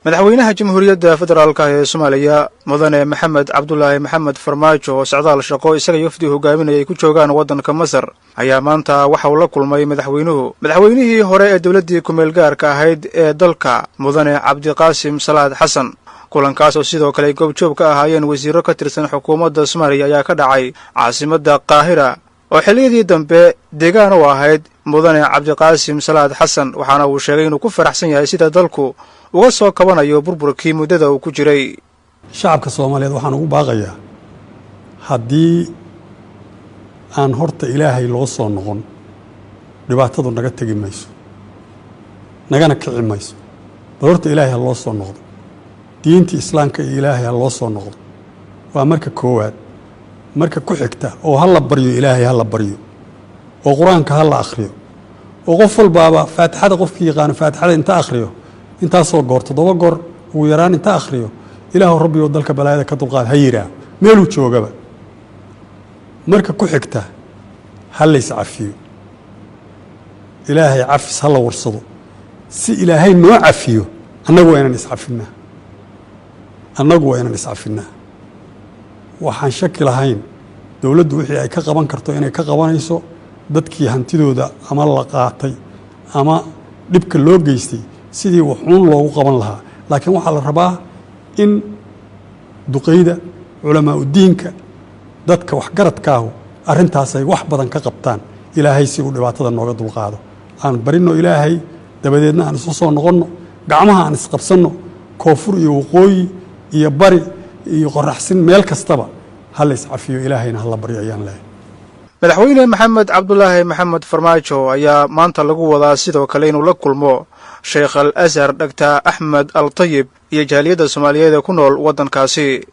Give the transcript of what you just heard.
madaxweynaha jamhuuriyadda federaalka ee Soomaaliya mudane Maxamed Cabdullaahi Maxamed Farmaajo oo socdaal shaqo isaga wafdi hogaaminayay ku joogaan waddanka Masar ayaa maanta waxa uu la kulmay madaxweynihii hore ee dawladdii ku meel gaarka ahayd ee dalka mudane Cabdiqaasim Salaad Xasan kulankaas oo sidoo kale goobjoog ka ahaayeen wasiiro ka tirsan xukuumadda Soomaaliya ayaa ka dhacay caasimadda Qaahira oo xilliyadii dambe deegaan u ahayd mudane Cabdiqaasim Salaad Xasan waxaana uu sheegay inuu ku faraxsan yahay sida dalku uga soo kabanayo burburkii muddada uu ku jiray shacabka Soomaaliyeed waxaan ugu baaqayaa haddii aan horta Ilaahay loo soo noqon dhibaatadu naga tagi mayso nagana kici mayso horta Ilaahay loo soo noqdo diinta islaamka iyo Ilaahay loo soo noqdo waa marka koowaad marka ku xigta oo hal baryo Ilaahay hal baryo oo quraanka hal akhriyo oo qof walbaaba faatixada qofkii yaqaan faatixada inta akhriyo inta soo goorto 7 goor ugu yaraan inta akhriyo ilaahu rabbi oo dalka balaayada ka dulqaad hayira meel uu joogaba marka ku xigta hal is cafiyo Ilaahay cafis hal warsado si Ilaahay noo cafiyo annagu waa inaan is cafinaa waxaan shaki lahayn dawladdu wixii ay ka qaban karto inay ka qabanayso dadkii hantidooda ama la qaatay ama dhibka loo geystay sidii wuxuun loogu qaban lahaa laakiin waxa la rabaa in duqeyda culamaa u diinka dadka wax garadkaahu arintaas ay wax badan ka qabtaan Ilaahay si uu dhibaatada nooga dulqaado aan barino Ilaahay dabadeedna aan soo noqono gacmaha aan isqabsano koonfur iyo waqooyi iyo bari iyo qoraxsin meel kastaba hal is cafiyo Ilaahayna hal bari ayaan leeyahay madaxweyne Maxamed Cabdullaahi Maxamed Farmaajo ayaa maanta lagu wadaa sidoo kale inuu la kulmo Sheekh Al-Azhar Dr. Ahmed Al-Tayyib iyo jaaliyadda Soomaaliyeed ee ku nool waddankaasi